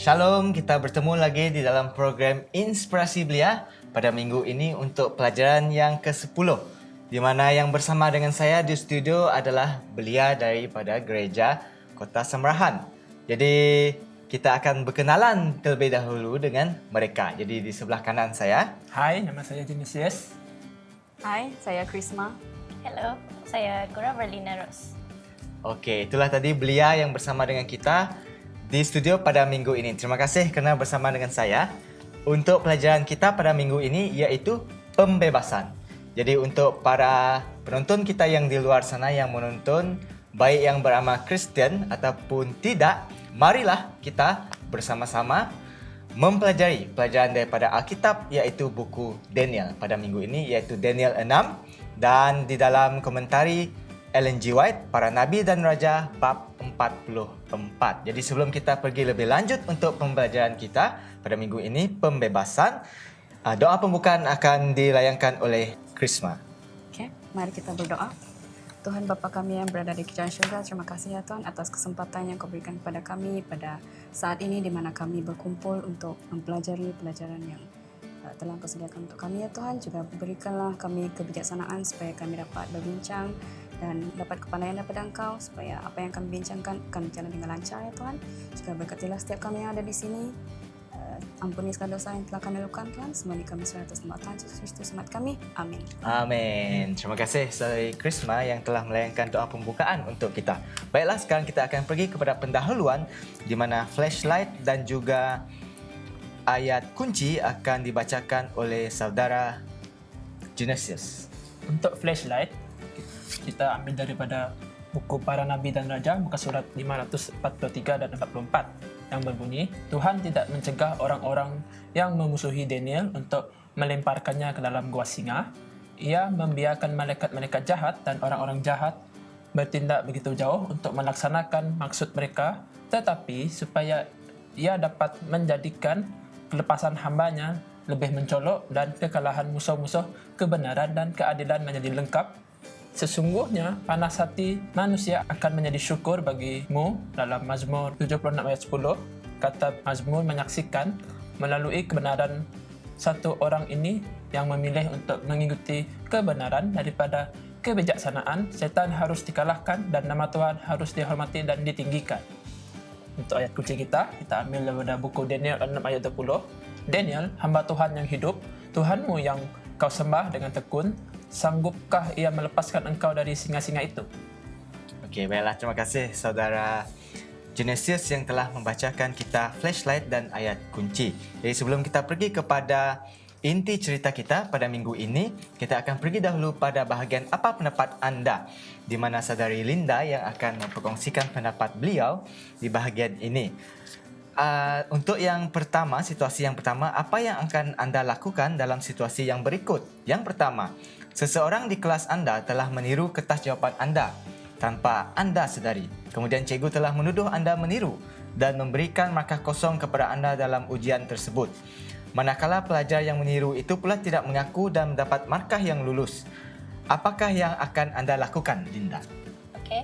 Shalom, kita bertemu lagi di dalam program Inspirasi Belia pada minggu ini untuk pelajaran yang ke-10, di mana yang bersama dengan saya di studio adalah belia daripada Gereja Kota Semerahan. Jadi kita akan berkenalan terlebih dahulu dengan mereka. Jadi di sebelah kanan saya. Hai, nama saya Genesius. Hai, saya Krisma. Hello, saya Gura Berlina Ros. Okey, itulah tadi belia yang bersama dengan kita di studio pada minggu ini. Terima kasih kerana bersama dengan saya. Untuk pelajaran kita pada minggu ini iaitu pembebasan. Jadi untuk para penonton kita yang di luar sana yang menonton, baik yang beramal Kristian ataupun tidak, marilah kita bersama-sama mempelajari pelajaran daripada Alkitab iaitu buku Daniel pada minggu ini iaitu Daniel 6 dan di dalam komentari Ellen G. White, Para Nabi dan Raja, bab 44. Jadi sebelum kita pergi lebih lanjut untuk pembelajaran kita pada minggu ini, pembebasan, doa pembukaan akan dilayangkan oleh Krisma. Okey, mari kita berdoa. Tuhan Bapa kami yang berada di kerajaan syurga, terima kasih ya Tuhan atas kesempatan yang Kau berikan kepada kami pada saat ini di mana kami berkumpul untuk mempelajari pelajaran yang telah Kau sediakan untuk kami ya Tuhan. Juga berikanlah kami kebijaksanaan supaya kami dapat berbincang dan dapat kepandaian daripada Engkau supaya apa yang kami bincangkan akan berjalan dengan lancar ya Tuhan. Juga berkatilah setiap kami yang ada di sini. Ampuni segala dosa yang telah kami lakukan Tuhan. Semua ini kami serahkan atas nama Tuhan Yesus Kristus umat kami. Amin. Amin. Terima kasih Saudari Krisma yang telah melayangkan doa pembukaan untuk kita. Baiklah, sekarang kita akan pergi kepada pendahuluan di mana flashlight dan juga ayat kunci akan dibacakan oleh Saudara Genesius. Untuk flashlight, kita ambil daripada buku Para Nabi dan Raja, muka surat 543 dan 44 yang berbunyi, Tuhan tidak mencegah orang-orang yang memusuhi Daniel untuk melemparkannya ke dalam gua singa. Ia membiarkan malaikat-malaikat jahat dan orang-orang jahat bertindak begitu jauh untuk melaksanakan maksud mereka, tetapi supaya ia dapat menjadikan kelepasan hambanya lebih mencolok dan kekalahan musuh-musuh kebenaran dan keadilan menjadi lengkap. Sesungguhnya panas hati manusia akan menjadi syukur bagimu. Dalam Mazmur 76 ayat 10, kata Mazmur menyaksikan melalui kebenaran satu orang ini yang memilih untuk mengikuti kebenaran daripada kebijaksanaan, setan harus dikalahkan dan nama Tuhan harus dihormati dan ditinggikan. Untuk ayat kunci kita ambil daripada buku Daniel 6 ayat 20. Daniel, hamba Tuhan yang hidup, Tuhanmu yang kau sembah dengan tekun, sanggupkah ia melepaskan engkau dari singa-singa itu? Okey, baiklah. Terima kasih Saudara Genesius yang telah membacakan kita flashlight dan ayat kunci. Jadi sebelum kita pergi kepada inti cerita kita pada minggu ini, kita akan pergi dahulu pada bahagian apa pendapat anda, di mana Saudari Linda yang akan memperkongsikan pendapat beliau di bahagian ini. Untuk yang pertama, situasi yang pertama, apa yang akan anda lakukan dalam situasi yang berikut? Yang pertama, seseorang di kelas anda telah meniru kertas jawapan anda tanpa anda sedari. Kemudian cikgu telah menuduh anda meniru dan memberikan markah kosong kepada anda dalam ujian tersebut. Manakala pelajar yang meniru itu pula tidak mengaku dan mendapat markah yang lulus. Apakah yang akan anda lakukan, Linda? Okay,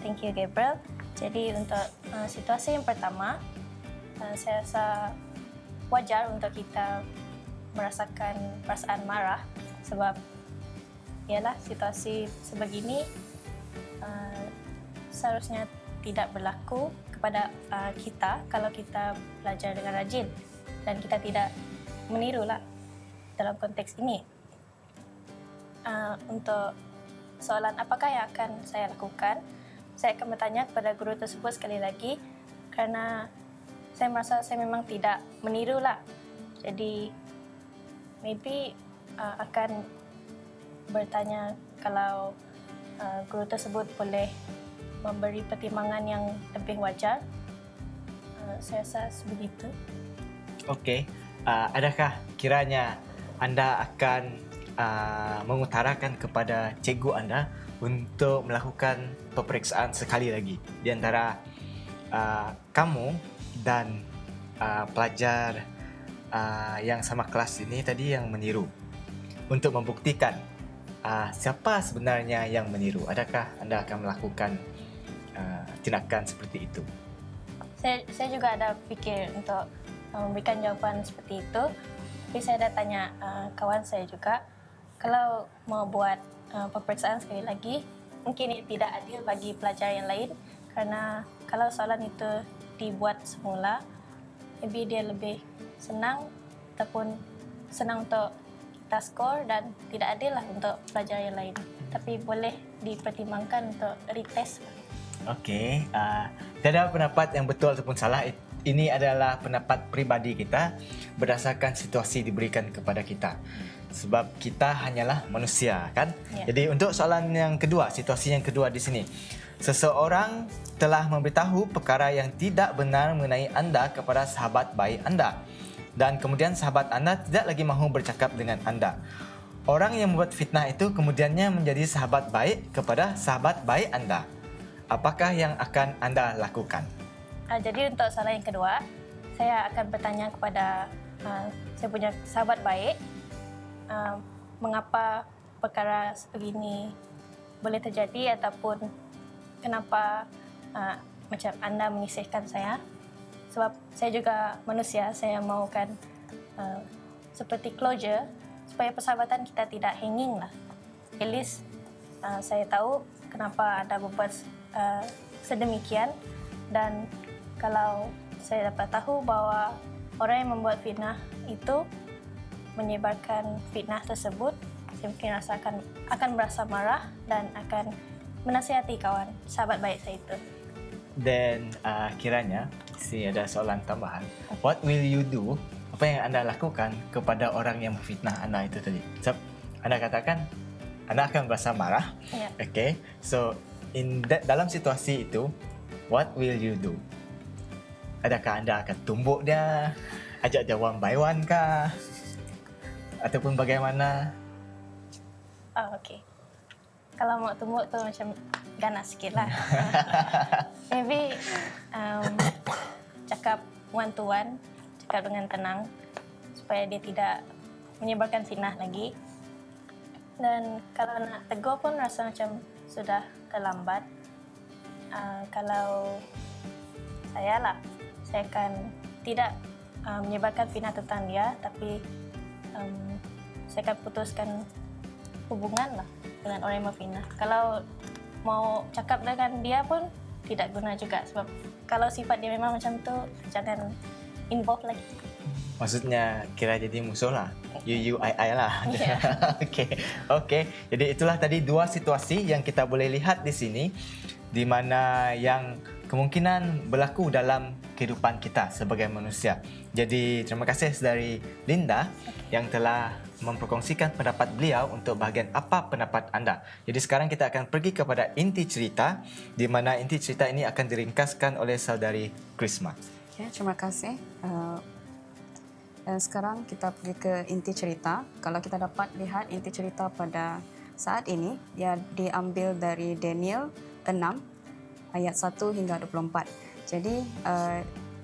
thank you Gabriel. Jadi untuk situasi yang pertama, saya rasa wajar untuk kita merasakan perasaan marah sebab ialah situasi sebegini seharusnya tidak berlaku kepada kita kalau kita belajar dengan rajin dan kita tidak menirulah dalam konteks ini. Untuk soalan apakah yang akan saya lakukan, saya akan bertanya kepada guru tersebut sekali lagi kerana saya merasa saya memang tidak menirulah. Jadi maybe akan bertanya kalau guru tersebut boleh memberi pertimbangan yang lebih wajar. Saya rasa sebegitu. Okey, adakah kiranya anda akan mengutarakan kepada cikgu anda untuk melakukan peperiksaan sekali lagi di antara kamu dan pelajar yang sama kelas ini tadi yang meniru untuk membuktikan siapa sebenarnya yang meniru? Adakah anda akan melakukan tindakan seperti itu? saya juga ada fikir untuk memberikan jawaban seperti itu. Tapi saya ada tanya kawan saya juga, kalau mau buat peperiksaan sekali lagi, mungkin ini tidak adil bagi pelajar yang lain, karena kalau soalan itu dibuat semula, maybe dia lebih senang ataupun senang untuk kita skor, dan tidak adil lah untuk pelajar yang lain. Tapi boleh dipertimbangkan untuk retest. Okey, tiada pendapat yang betul ataupun salah. Ini adalah pendapat peribadi kita berdasarkan situasi diberikan kepada kita. Sebab kita hanyalah manusia, kan? Ya. Jadi untuk soalan yang kedua, situasi yang kedua di sini. Seseorang telah memberitahu perkara yang tidak benar mengenai anda kepada sahabat baik anda. Dan kemudian sahabat anda tidak lagi mahu bercakap dengan anda. Orang yang membuat fitnah itu kemudiannya menjadi sahabat baik kepada sahabat baik anda. Apakah yang akan anda lakukan? Jadi untuk soalan yang kedua, saya akan bertanya kepada saya punya sahabat baik, mengapa perkara begini boleh terjadi, ataupun kenapa macam anda menyisihkan saya. Sebab saya juga manusia, saya mahukan seperti closure, supaya persahabatan kita tidak hanging lah. At least saya tahu kenapa anda berbuat sedemikian, dan kalau saya dapat tahu bahawa orang yang membuat fitnah itu menyebarkan fitnah tersebut, saya mungkin akan merasa marah dan akan menasihati kawan, sahabat baik saya itu. Dan kiranya, ada soalan tambahan. What will you do? Apa yang anda lakukan kepada orang yang memfitnah anda itu tadi? Sebab anda katakan, anda akan merasa marah. Ya. Okay, so dalam situasi itu, what will you do? Adakah anda akan tumbuk dia, ajak dia one by one kah? Ataupun bagaimana? Okey. Kalau mau tumbuk tu macam ganas sikit lah. Maybe cakap one to one, cakap dengan tenang supaya dia tidak menyebarkan fitnah lagi. Dan kalau nak tegur pun rasa macam sudah terlambat. Kalau saya akan tidak menyebarkan fitnah tentang dia, tapi saya akan putuskan hubungan lah dengan orang yang memfitnah. Kalau mau cakap dengan dia pun tidak guna juga, sebab kalau sifat dia memang macam tu, jangan involve lagi. Maksudnya kira jadi musuh lah. You, I lah. Ya. Okey. Jadi itulah tadi dua situasi yang kita boleh lihat di sini, di mana yang kemungkinan berlaku dalam kehidupan kita sebagai manusia. Jadi terima kasih dari Linda yang telah memperkongsikan pendapat beliau untuk bahagian apa pendapat anda. Jadi sekarang kita akan pergi kepada inti cerita, di mana inti cerita ini akan diringkaskan oleh saudari Krisma. Ya, terima kasih. Dan sekarang kita pergi ke inti cerita. Kalau kita dapat lihat inti cerita pada saat ini, dia diambil dari Daniel 6 ayat 1 hingga 24. Jadi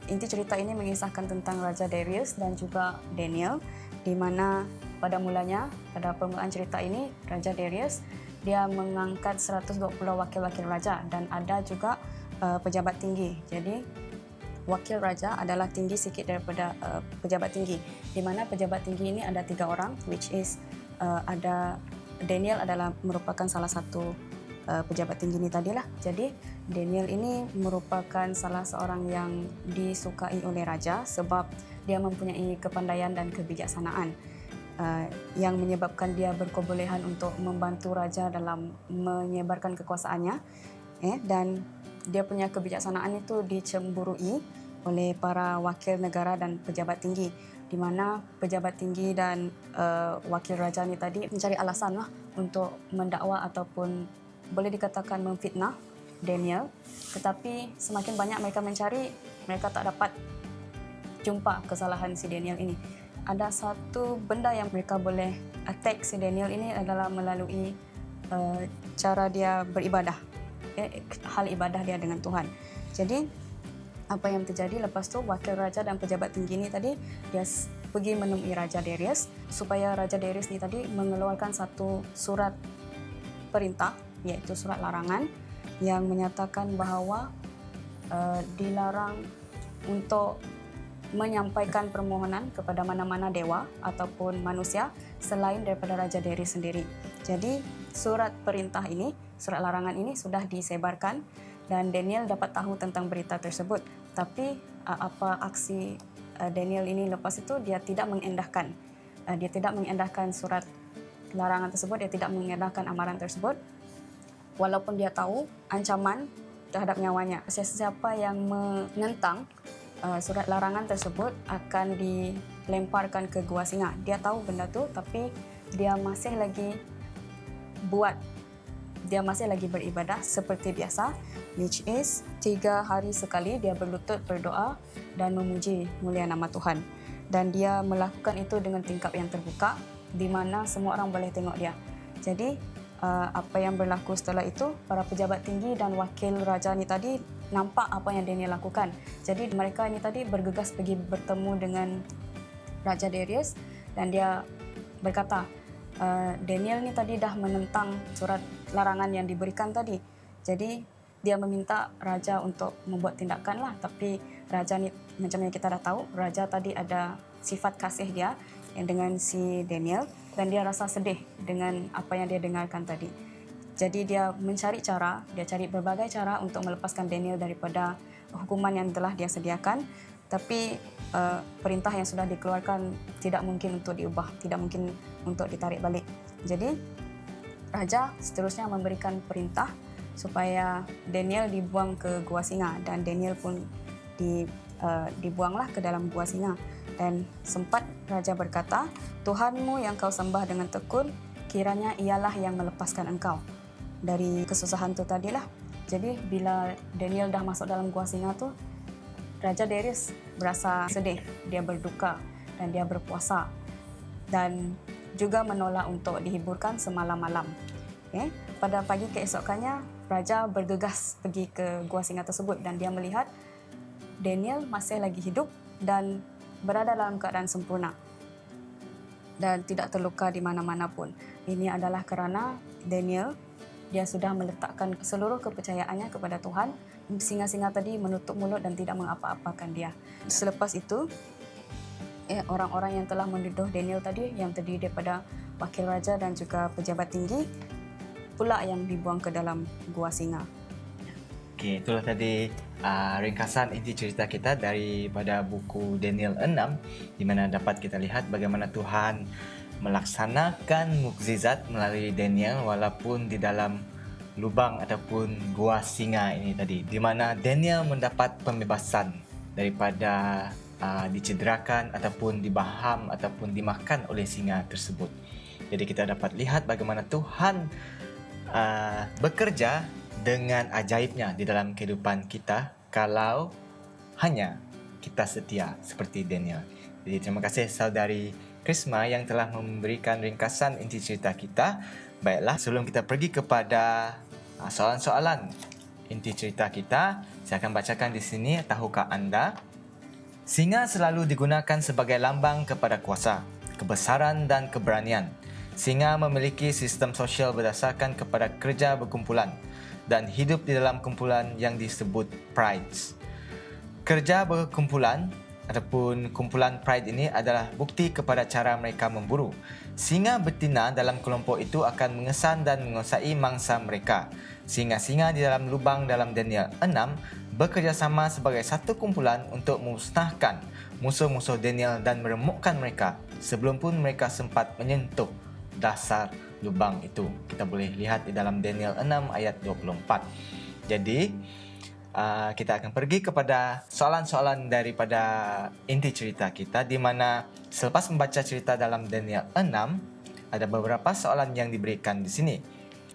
inti cerita ini mengisahkan tentang Raja Darius dan juga Daniel, di mana pada mulanya, pada permulaan cerita ini, Raja Darius dia mengangkat 120 wakil-wakil raja dan ada juga pejabat tinggi. Jadi wakil raja adalah tinggi sikit daripada pejabat tinggi, di mana pejabat tinggi ini ada 3 orang, which is ada Daniel adalah merupakan salah satu pejabat tinggi ini tadilah. Jadi Daniel ini merupakan salah seorang yang disukai oleh raja sebab dia mempunyai kepandaian dan kebijaksanaan yang menyebabkan dia berkebolehan untuk membantu raja dalam menyebarkan kekuasaannya, dan dia punya kebijaksanaan itu dicemburui oleh para wakil negara dan pejabat tinggi, di mana pejabat tinggi dan wakil raja ni tadi mencari alasan lah untuk mendakwa ataupun boleh dikatakan memfitnah Daniel. Tetapi semakin banyak mereka mencari, mereka tak dapat jumpa kesalahan si Daniel ini. Ada satu benda yang mereka boleh attack si Daniel ini adalah melalui cara dia beribadah, hal ibadah dia dengan Tuhan. Jadi apa yang terjadi lepas tu, wakil raja dan pejabat tinggi ni tadi dia pergi menemui Raja Darius supaya Raja Darius ni tadi mengeluarkan satu surat perintah, iaitu surat larangan yang menyatakan bahawa dilarang untuk menyampaikan permohonan kepada mana-mana dewa ataupun manusia selain daripada Raja Darius sendiri. Jadi surat perintah ini, surat larangan ini sudah disebarkan dan Daniel dapat tahu tentang berita tersebut. Tapi apa aksi Daniel ini lepas itu, dia tidak mengendahkan. Dia tidak mengendahkan surat larangan tersebut, dia tidak mengendahkan amaran tersebut. Walaupun dia tahu ancaman terhadap nyawanya. Siapa yang menentang surat larangan tersebut akan dilemparkan ke gua singa. Dia tahu benda tu, tapi dia masih lagi beribadah seperti biasa, which is 3 hari sekali dia berlutut berdoa dan memuji mulia nama Tuhan. Dan dia melakukan itu dengan tingkap yang terbuka, di mana semua orang boleh tengok dia. Jadi apa yang berlaku setelah itu, para pejabat tinggi dan wakil raja ni tadi nampak apa yang Daniel lakukan. Jadi mereka ni tadi bergegas pergi bertemu dengan Raja Darius dan dia berkata, Daniel ni tadi dah menentang surat larangan yang diberikan tadi. Jadi dia meminta raja untuk membuat tindakan lah. Tapi raja ni, macam yang kita dah tahu, raja tadi ada sifat kasih dia dengan si Daniel dan dia rasa sedih dengan apa yang dia dengarkan tadi. Jadi dia mencari cara, dia cari berbagai cara untuk melepaskan Daniel daripada hukuman yang telah dia sediakan. Tapi perintah yang sudah dikeluarkan tidak mungkin untuk diubah, tidak mungkin untuk ditarik balik. Jadi raja seterusnya memberikan perintah supaya Daniel dibuang ke gua singa dan Daniel pun dibuanglah ke dalam gua singa. Dan sempat raja berkata, Tuhanmu yang kau sembah dengan tekun, kiranya ialah yang melepaskan engkau dari kesusahan tu tadilah. Jadi bila Daniel dah masuk dalam gua singa tu, Raja Darius berasa sedih, dia berduka dan dia berpuasa dan juga menolak untuk dihiburkan semalam-malam. Okay. Pada pagi keesokannya, raja bergegas pergi ke gua singa tersebut dan dia melihat Daniel masih lagi hidup dan berada dalam keadaan sempurna dan tidak terluka di mana-mana pun. Ini adalah kerana Daniel, dia sudah meletakkan seluruh kepercayaannya kepada Tuhan. Singa-singa tadi menutup mulut dan tidak mengapa-apakan dia. Selepas itu, orang-orang yang telah menuduh Daniel tadi, yang terdiri daripada wakil raja dan juga pejabat tinggi, pula yang dibuang ke dalam gua singa. Okey, itulah tadi ringkasan inti cerita kita daripada buku Daniel 6, di mana dapat kita lihat bagaimana Tuhan melaksanakan mukjizat melalui Daniel walaupun di dalam lubang ataupun gua singa ini tadi, di mana Daniel mendapat pembebasan daripada dicederakan ataupun dibaham ataupun dimakan oleh singa tersebut. Jadi kita dapat lihat bagaimana Tuhan bekerja dengan ajaibnya di dalam kehidupan kita kalau hanya kita setia seperti Daniel. Jadi terima kasih saudari Krisma yang telah memberikan ringkasan inti cerita kita. Baiklah, sebelum kita pergi kepada soalan-soalan inti cerita kita, saya akan bacakan di sini. Tahukah anda, singa selalu digunakan sebagai lambang kepada kuasa, kebesaran dan keberanian. Singa memiliki sistem sosial berdasarkan kepada kerja berkumpulan dan hidup di dalam kumpulan yang disebut prides. Kerja berkumpulan ataupun kumpulan pride ini adalah bukti kepada cara mereka memburu. Singa betina dalam kelompok itu akan mengesan dan menguasai mangsa mereka. Singa-singa di dalam lubang dalam Daniel 6 bekerjasama sebagai satu kumpulan untuk memusnahkan musuh-musuh Daniel dan meremukkan mereka sebelum pun mereka sempat menyentuh dasar lubang itu. Kita boleh lihat di dalam Daniel 6 ayat 24. Jadi kita akan pergi kepada soalan-soalan daripada inti cerita kita, di mana selepas membaca cerita dalam Daniel 6 ada beberapa soalan yang diberikan di sini.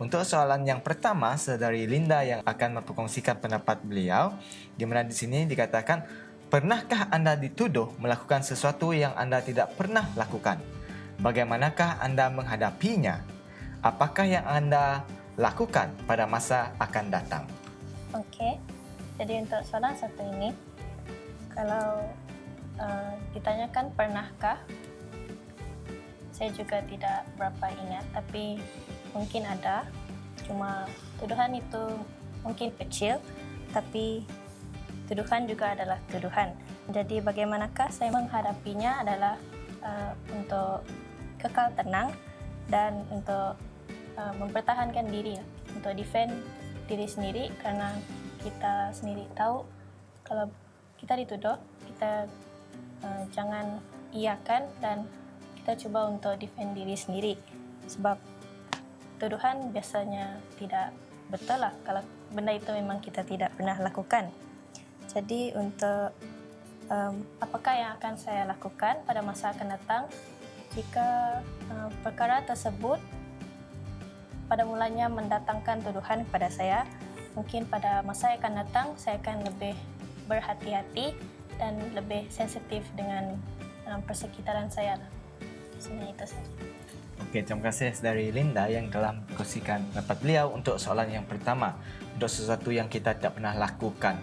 Untuk soalan yang pertama, saudari Linda yang akan memperkongsikan pendapat beliau, di mana di sini dikatakan, pernahkah anda dituduh melakukan sesuatu yang anda tidak pernah lakukan? Bagaimanakah anda menghadapinya? Apakah yang anda lakukan pada masa akan datang? Okey, jadi untuk soalan satu ini, kalau ditanyakan pernahkah, saya juga tidak berapa ingat, tapi mungkin ada. Cuma tuduhan itu mungkin kecil, tapi tuduhan juga adalah tuduhan. Jadi bagaimanakah saya menghadapinya adalah untuk kekal tenang dan untuk mempertahankan diri, untuk defend diri sendiri, karena kita sendiri tahu kalau kita dituduh, kita jangan iakan dan kita cuba untuk defend diri sendiri, sebab tuduhan biasanya tidak betul lah kalau benda itu memang kita tidak pernah lakukan. Jadi untuk apakah yang akan saya lakukan pada masa akan datang jika perkara tersebut pada mulanya mendatangkan tuduhan kepada saya, mungkin pada masa yang akan datang saya akan lebih berhati-hati dan lebih sensitif dengan persekitaran saya. Sebenarnya itu saja. Okey, terima kasih dari Linda yang telah kongsikan pendapat beliau untuk soalan yang pertama, untuk sesuatu yang kita tidak pernah lakukan.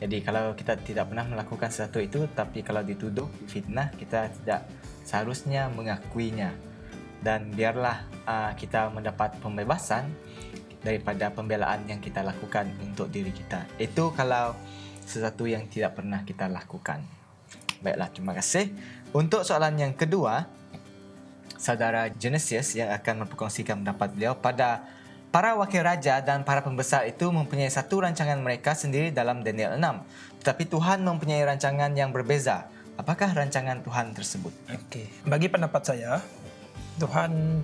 Jadi kalau kita tidak pernah melakukan sesuatu itu, tapi kalau dituduh fitnah, kita tidak seharusnya mengakuinya. Dan biarlah kita mendapat pembebasan daripada pembelaan yang kita lakukan untuk diri kita. Itu kalau sesuatu yang tidak pernah kita lakukan. Baiklah, terima kasih. Untuk soalan yang kedua, Saudara Genesius yang akan memperkongsikan pendapat beliau, pada para wakil raja dan para pembesar itu mempunyai satu rancangan mereka sendiri dalam Daniel 6. Tetapi Tuhan mempunyai rancangan yang berbeza. Apakah rancangan Tuhan tersebut? Okey, bagi pendapat saya, Tuhan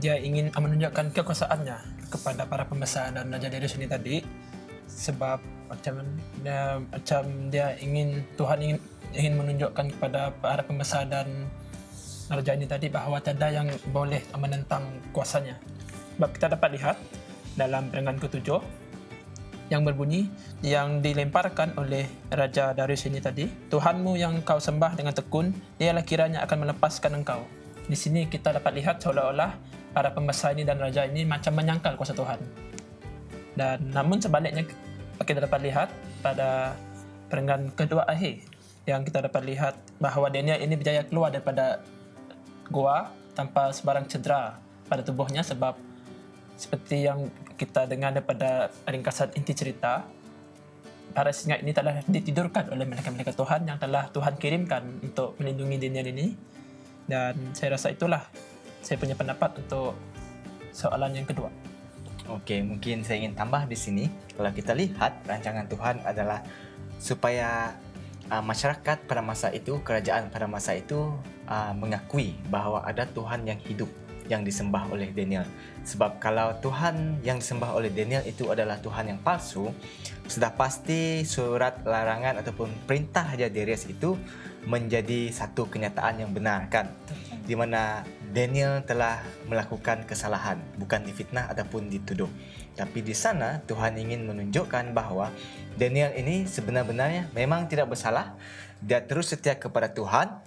dia ingin menunjukkan kekuasaannya kepada para pembesar dan raja Darius ini tadi, sebab Tuhan ingin menunjukkan kepada para pembesar dan raja ini tadi bahawa tiada yang boleh menentang kuasanya. Sebab kita dapat lihat dalam Perenggan ke-7 yang berbunyi, yang dilemparkan oleh Raja Darius ini tadi, Tuhanmu yang kau sembah dengan tekun, dialah kiranya akan melepaskan engkau. Di sini kita dapat lihat seolah-olah para pembesar ini dan raja ini macam menyangkal kuasa Tuhan. Dan namun sebaliknya kita dapat lihat pada Perenggan kedua akhir, yang kita dapat lihat bahawa Daniel ini berjaya keluar daripada gua tanpa sebarang cedera pada tubuhnya, sebab seperti yang kita dengar daripada ringkasan inti cerita, para singa ini telah ditidurkan oleh malaikat-malaikat Tuhan yang telah Tuhan kirimkan untuk melindungi Daniel ini. Dan saya rasa itulah saya punya pendapat untuk soalan yang kedua. Okey, mungkin saya ingin tambah di sini. Kalau kita lihat, rancangan Tuhan adalah supaya masyarakat pada masa itu, kerajaan pada masa itu mengakui bahawa ada Tuhan yang hidup yang disembah oleh Daniel. Sebab kalau Tuhan yang disembah oleh Daniel itu adalah Tuhan yang palsu, sudah pasti surat larangan ataupun perintah Raja Darius itu menjadi satu kenyataan yang benar, kan? Di mana Daniel telah melakukan kesalahan, bukan difitnah ataupun dituduh. Tapi di sana Tuhan ingin menunjukkan bahawa Daniel ini sebenar-benarnya memang tidak bersalah. Dia terus setia kepada Tuhan.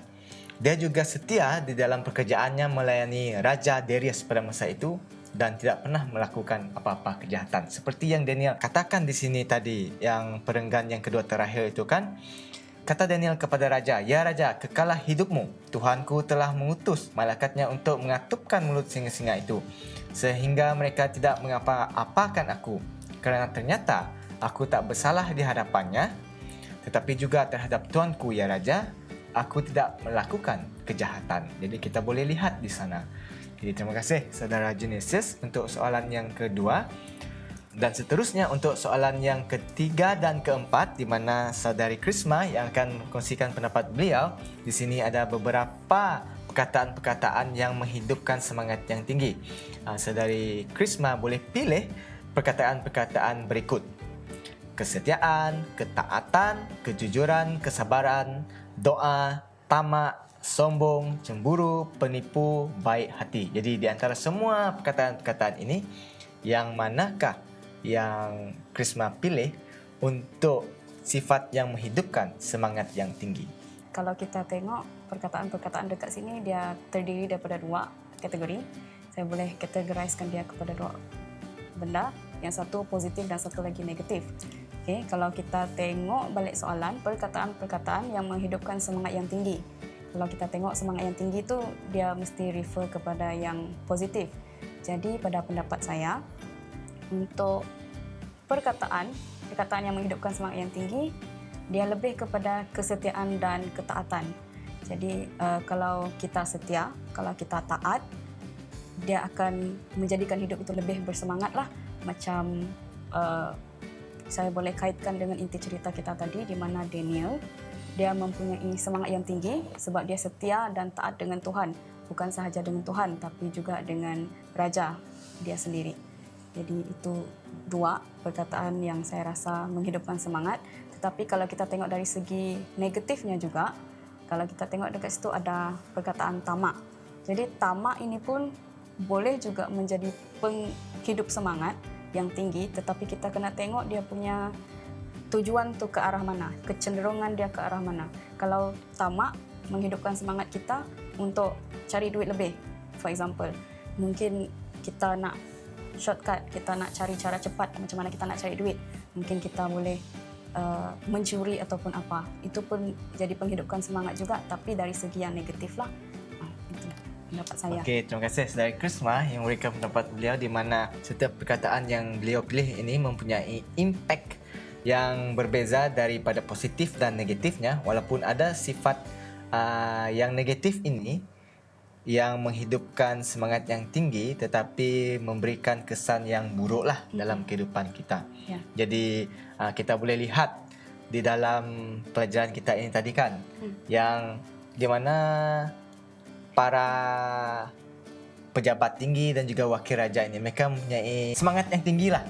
Dia juga setia di dalam pekerjaannya melayani Raja Darius pada masa itu dan tidak pernah melakukan apa-apa kejahatan. Seperti yang Daniel katakan di sini tadi, yang perenggan yang kedua terakhir itu, kan? Kata Daniel kepada Raja, "Ya Raja, kekalah hidupmu. Tuhanku telah mengutus malaikatnya untuk mengatupkan mulut singa-singa itu, sehingga mereka tidak mengapa-apakan aku. Kerana ternyata aku tak bersalah di hadapannya, tetapi juga terhadap Tuanku, ya Raja, aku tidak melakukan kejahatan." Jadi kita boleh lihat di sana. Jadi terima kasih Saudara Genesius untuk soalan yang kedua. Dan seterusnya untuk soalan yang ketiga dan keempat, di mana Saudari Krisma yang akan kongsikan pendapat beliau. Di sini ada beberapa perkataan-perkataan yang menghidupkan semangat yang tinggi. Saudari Krisma boleh pilih perkataan-perkataan berikut: kesetiaan, ketaatan, kejujuran, kesabaran, doa, tamak, sombong, cemburu, penipu, baik hati. Jadi di antara semua perkataan-perkataan ini, yang manakah yang Krisma pilih untuk sifat yang menghidupkan semangat yang tinggi? Kalau kita tengok perkataan-perkataan dekat sini, dia terdiri daripada dua kategori. Saya boleh kategoriskan dia kepada dua benda. Yang satu positif dan satu lagi negatif. Okay, kalau kita tengok balik soalan, perkataan-perkataan yang menghidupkan semangat yang tinggi. Kalau kita tengok semangat yang tinggi tu, dia mesti refer kepada yang positif. Jadi pada pendapat saya, untuk perkataan yang menghidupkan semangat yang tinggi, dia lebih kepada kesetiaan dan ketaatan. Jadi kalau kita setia, kalau kita taat, dia akan menjadikan hidup itu lebih bersemangat lah. Macam saya boleh kaitkan dengan inti cerita kita tadi, di mana Daniel, dia mempunyai semangat yang tinggi sebab dia setia dan taat dengan Tuhan. Bukan sahaja dengan Tuhan, tapi juga dengan Raja dia sendiri. Jadi itu dua perkataan yang saya rasa menghidupkan semangat. Tetapi kalau kita tengok dari segi negatifnya juga, kalau kita tengok dekat situ ada perkataan tamak. Jadi tamak ini pun boleh juga menjadi penghidup semangat yang tinggi, tetapi kita kena tengok dia punya tujuan tu ke arah mana, kecenderungan dia ke arah mana. Kalau tamak menghidupkan semangat kita untuk cari duit lebih. For example, mungkin kita nak shortcut, kita nak cari cara cepat macam mana kita nak cari duit. Mungkin kita boleh mencuri ataupun apa. Itu pun jadi penghidupkan semangat juga, tapi dari segi yang negatif lah. Itu pendapat saya. Okey, terima kasih Saudara Krisma yang memberikan pendapat beliau di mana setiap perkataan yang beliau pilih ini mempunyai impact yang berbeza daripada positif dan negatifnya, walaupun ada sifat yang negatif ini yang menghidupkan semangat yang tinggi tetapi memberikan kesan yang buruk lah dalam kehidupan kita. Ya. Jadi kita boleh lihat di dalam pelajaran kita ini tadi kan, yang di mana para pejabat tinggi dan juga wakil raja ini mereka mempunyai semangat yang tinggi lah.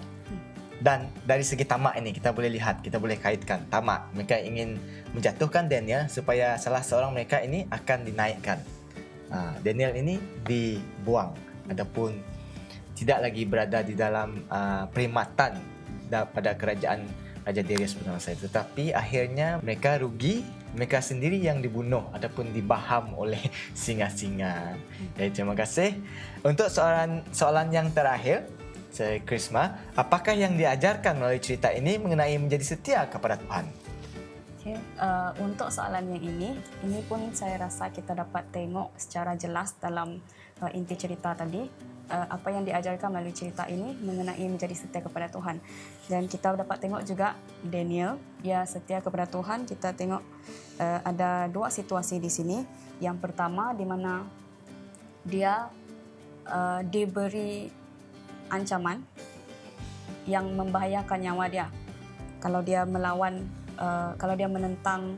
Dan dari segi tamak ini kita boleh lihat, kita boleh kaitkan tamak. Mereka ingin menjatuhkan Daniel supaya salah seorang mereka ini akan dinaikkan. Daniel ini dibuang ataupun tidak lagi berada di dalam perkhidmatan pada kerajaan Raja Darius bermasa itu. Tetapi akhirnya mereka rugi, mereka sendiri yang dibunuh ataupun dibaham oleh singa-singa. Jadi terima kasih. Untuk soalan yang terakhir, Saya Krisma, apakah yang diajarkan melalui cerita ini mengenai menjadi setia kepada Tuhan? Okay. Untuk soalan yang ini pun saya rasa kita dapat tengok secara jelas dalam inti cerita tadi. Apa yang diajarkan melalui cerita ini mengenai menjadi setia kepada Tuhan. Dan kita dapat tengok juga Daniel, dia setia kepada Tuhan. Kita tengok ada dua situasi di sini. Yang pertama di mana dia diberi ancaman yang membahayakan nyawa dia. Kalau dia melawan, kalau dia menentang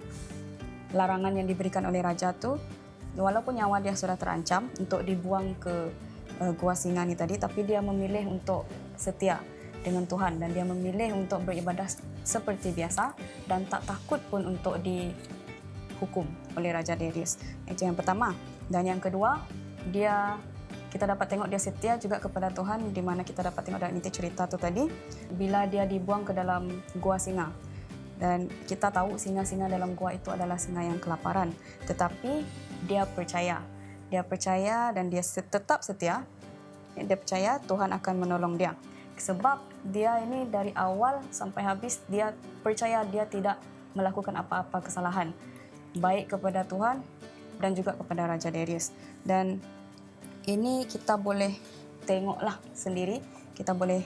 larangan yang diberikan oleh raja tu, walaupun nyawa dia sudah terancam untuk dibuang ke gua singa ni tadi, tapi dia memilih untuk setia dengan Tuhan dan dia memilih untuk beribadah seperti biasa dan tak takut pun untuk dihukum oleh Raja Darius. Itu yang pertama. Dan yang kedua, kita dapat tengok dia setia juga kepada Tuhan, di mana kita dapat tengok dalam inti cerita tu tadi bila dia dibuang ke dalam gua singa. Dan kita tahu singa-singa dalam gua itu adalah singa yang kelaparan, tetapi dia percaya dan dia tetap setia. Dia percaya Tuhan akan menolong dia. Sebab dia ini dari awal sampai habis dia percaya dia tidak melakukan apa-apa kesalahan, baik kepada Tuhan dan juga kepada Raja Darius. Dan ini kita boleh tengoklah sendiri, kita boleh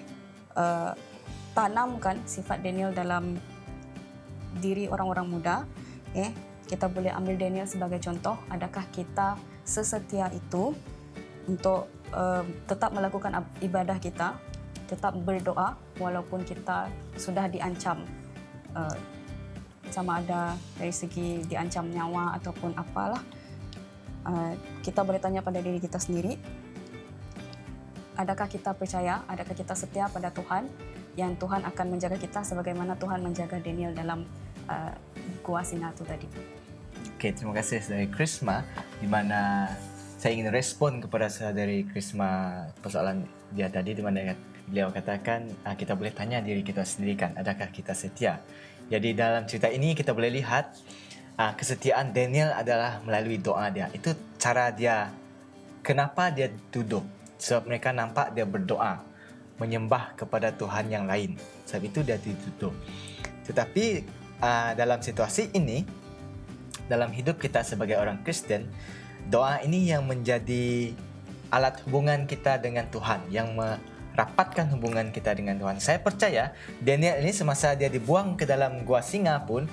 tanamkan sifat Daniel dalam diri orang-orang muda. Kita boleh ambil Daniel sebagai contoh. Adakah kita sesetia itu untuk tetap melakukan ibadah kita, tetap berdoa walaupun kita sudah diancam, sama ada dari segi diancam nyawa ataupun apalah. Kita boleh tanya pada diri kita sendiri, adakah kita percaya, adakah kita setia pada Tuhan, yang Tuhan akan menjaga kita sebagaimana Tuhan menjaga Daniel dalam gua singa itu tadi. Okey, terima kasih Saudari Krisma, di mana saya ingin respon kepada Saudari Krisma persoalan dia tadi, di mana beliau katakan kita boleh tanya diri kita sendiri kan, adakah kita setia. Jadi dalam cerita ini kita boleh lihat kesetiaan Daniel adalah melalui doa dia. Itu cara dia, kenapa dia duduk. Sebab mereka nampak dia berdoa, menyembah kepada Tuhan yang lain. Sebab itu dia ditutup. Tetapi dalam situasi ini, dalam hidup kita sebagai orang Kristen, doa ini yang menjadi alat hubungan kita dengan Tuhan, yang merapatkan hubungan kita dengan Tuhan. Saya percaya Daniel ini semasa dia dibuang ke dalam gua singa pun,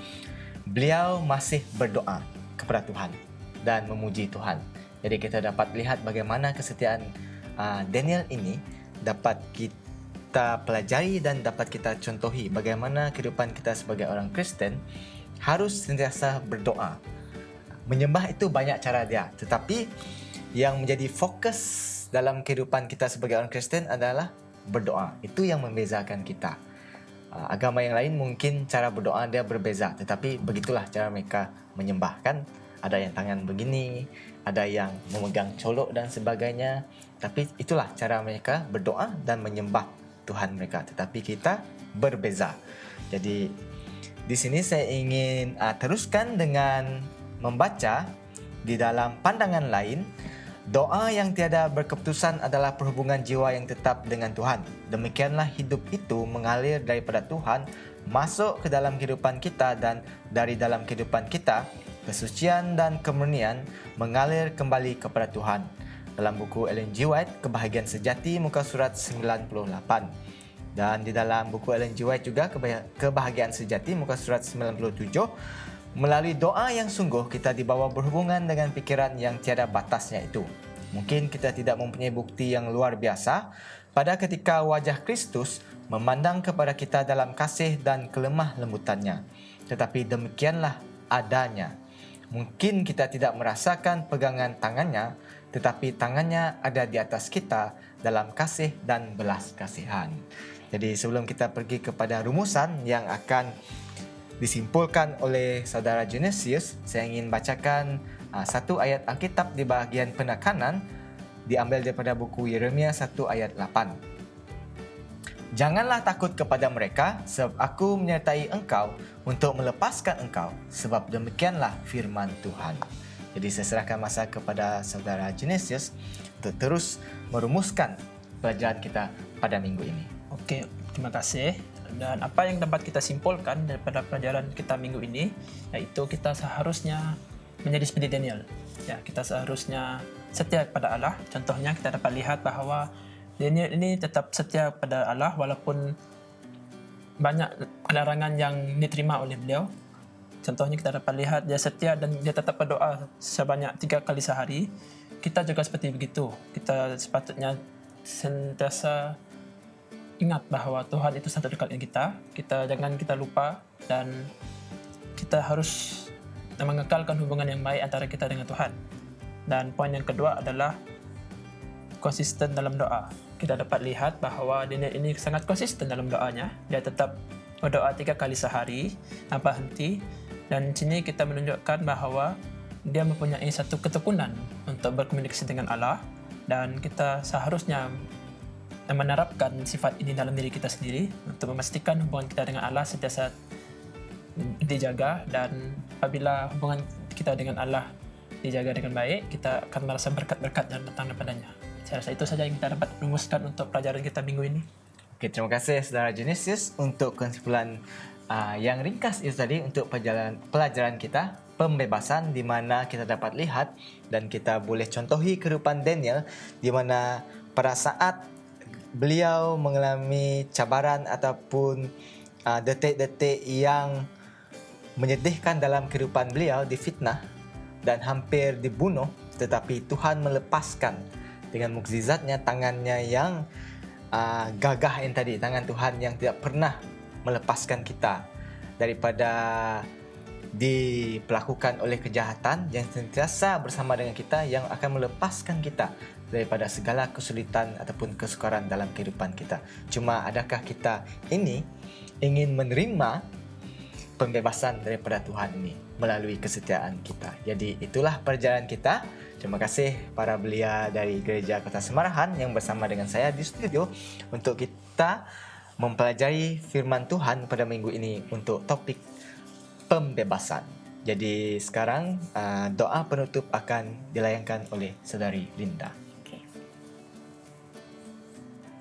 beliau masih berdoa kepada Tuhan dan memuji Tuhan. Jadi kita dapat lihat bagaimana kesetiaan Daniel ini dapat kita pelajari dan dapat kita contohi bagaimana kehidupan kita sebagai orang Kristen harus sentiasa berdoa. Menyembah itu banyak cara dia, tetapi yang menjadi fokus dalam kehidupan kita sebagai orang Kristen adalah berdoa. Itu yang membezakan kita. Agama yang lain mungkin cara berdoa dia berbeza, tetapi begitulah cara mereka menyembah kan. Ada yang tangan begini, ada yang memegang colok dan sebagainya. Tapi itulah cara mereka berdoa dan menyembah Tuhan mereka. Tetapi kita berbeza. Jadi di sini saya ingin teruskan dengan membaca di dalam pandangan lain. Doa yang tiada berkeputusan adalah perhubungan jiwa yang tetap dengan Tuhan. Demikianlah hidup itu mengalir daripada Tuhan masuk ke dalam kehidupan kita, dan dari dalam kehidupan kita kesucian dan kemurnian mengalir kembali kepada Tuhan. Dalam buku Ellen G. White, Kebahagiaan Sejati, muka surat 98. Dan di dalam buku Ellen G. White juga, Kebahagiaan Sejati, muka surat 97, melalui doa yang sungguh kita dibawa berhubungan dengan pikiran yang tiada batasnya itu. Mungkin kita tidak mempunyai bukti yang luar biasa pada ketika wajah Kristus memandang kepada kita dalam kasih dan kelemah lembutannya. Tetapi demikianlah adanya. Mungkin kita tidak merasakan pegangan tangannya, tetapi tangannya ada di atas kita dalam kasih dan belas kasihan. Jadi sebelum kita pergi kepada rumusan yang akan disimpulkan oleh saudara Genesius, saya ingin bacakan satu ayat Alkitab di bahagian penekanan, diambil daripada buku Yeremia 1 ayat 8. Janganlah takut kepada mereka, sebab aku menyertai engkau untuk melepaskan engkau, sebab demikianlah firman Tuhan. Jadi saya serahkan masa kepada saudara Genesius untuk terus merumuskan pelajaran kita pada minggu ini. Oke, terima kasih. Dan apa yang dapat kita simpulkan daripada pelajaran kita minggu ini, yaitu kita seharusnya menjadi seperti Daniel. Ya, kita seharusnya setia kepada Allah. Contohnya kita dapat lihat bahawa Daniel ini tetap setia kepada Allah walaupun banyak larangan yang diterima oleh beliau. Contohnya kita dapat lihat dia setia dan dia tetap berdoa sebanyak 3 kali sehari. Kita juga seperti begitu. Kita sepatutnya sentiasa ingat bahawa Tuhan itu sangat dekat dengan kita. Jangan kita lupa, dan kita harus mengekalkan hubungan yang baik antara kita dengan Tuhan. Dan poin yang kedua adalah konsisten dalam doa. Kita dapat lihat bahawa Daniel ini sangat konsisten dalam doanya. Dia tetap berdoa 3 kali sehari tanpa henti. Dan di sini kita menunjukkan bahawa dia mempunyai satu ketekunan untuk berkomunikasi dengan Allah, dan kita seharusnya menerapkan sifat ini dalam diri kita sendiri untuk memastikan hubungan kita dengan Allah sentiasa dijaga. Dan apabila hubungan kita dengan Allah dijaga dengan baik, kita akan merasa berkat-berkat yang datang daripadanya. Saya rasa itu saja yang kita dapat rumuskan untuk pelajaran kita minggu ini. Oke, terima kasih saudara Genesius untuk kesimpulan yang ringkas itu tadi untuk pelajaran kita pembebasan, di mana kita dapat lihat dan kita boleh contohi kehidupan Daniel, di mana pada saat beliau mengalami cabaran ataupun detik-detik yang menyedihkan dalam kehidupan beliau, difitnah dan hampir dibunuh, tetapi Tuhan melepaskan dengan mukjizatnya tangannya yang gagah yang tadi, tangan Tuhan yang tidak pernah melepaskan kita daripada diperlakukan oleh kejahatan, yang sentiasa bersama dengan kita, yang akan melepaskan kita daripada segala kesulitan ataupun kesukaran dalam kehidupan kita. Cuma adakah kita ini ingin menerima pembebasan daripada Tuhan ini melalui kesetiaan kita? Jadi itulah perjalanan kita. Terima kasih para belia dari Gereja Kota Semarahan yang bersama dengan saya di studio untuk kita mempelajari firman Tuhan pada minggu ini untuk topik pembebasan. Jadi sekarang doa penutup akan dilayangkan oleh saudari Linda. Okay.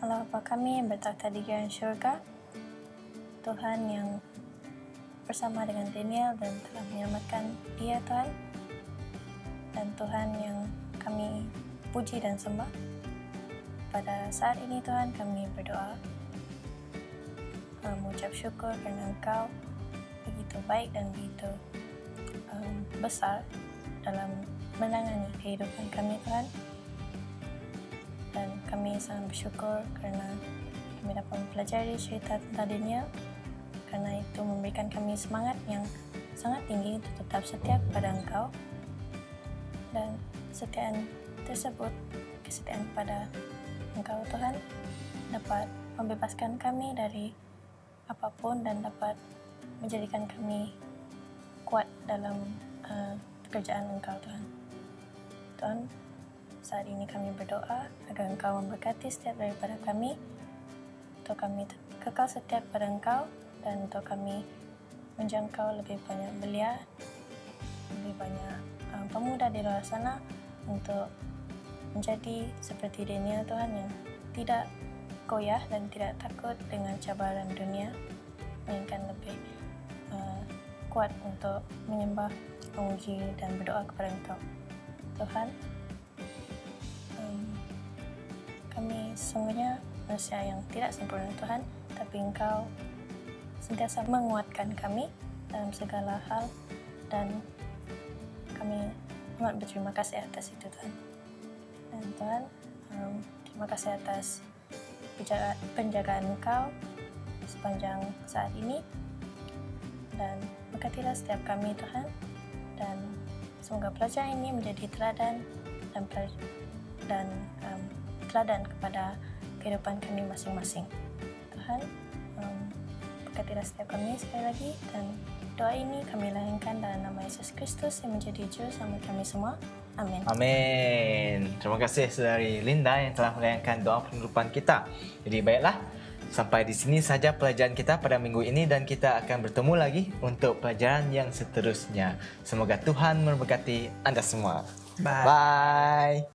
Allah Bapa kami yang bertakhta di dalam syurga, Tuhan yang bersama dengan Daniel dan telah menyelamatkan dia, Tuhan. Dan Tuhan yang kami puji dan sembah. Pada saat ini Tuhan kami berdoa, mengucap syukur kerana Engkau begitu baik dan begitu besar dalam menangani kehidupan kami Tuhan. Dan kami sangat bersyukur kerana kami dapat mempelajari cerita tentang Daniel, kerana itu memberikan kami semangat yang sangat tinggi untuk tetap setia kepada Engkau. Dan kesetiaan tersebut, kesetiaan kepada Engkau Tuhan, dapat membebaskan kami dari apapun dan dapat menjadikan kami kuat dalam pekerjaan Engkau Tuhan. Tuhan, saat ini kami berdoa agar Engkau memberkati setiap daripada kami, untuk kami kekal setia kepada Engkau, dan untuk kami menjangkau lebih banyak belia, lebih banyak pemuda di luar sana untuk menjadi seperti Daniel Tuhan, yang tidak goyah dan tidak takut dengan cabaran dunia, melainkan lebih kuat untuk menyembah, memuji dan berdoa kepada Engkau. Tuhan, kami sesungguhnya manusia yang tidak sempurna Tuhan, tapi Engkau sentiasa menguatkan kami dalam segala hal, dan kami amat berterima kasih atas itu Tuhan. Dan Tuhan, terima kasih atas penjagaan Engkau sepanjang saat ini, dan berkatilah setiap kami Tuhan, dan semoga pelajaran ini menjadi teladan dan teladan kepada kehidupan kami masing-masing. Tuhan, berkatilah setiap kami sekali lagi, dan doa ini kami layangkan dalam nama Yesus Kristus yang menjadi Juru Selamat kami semua. Amin. Amin. Terima kasih Saudari Linda yang telah melayangkan doa penutupan kita. Jadi baiklah, sampai di sini saja pelajaran kita pada minggu ini, dan kita akan bertemu lagi untuk pelajaran yang seterusnya. Semoga Tuhan memberkati Anda semua. Bye. Bye.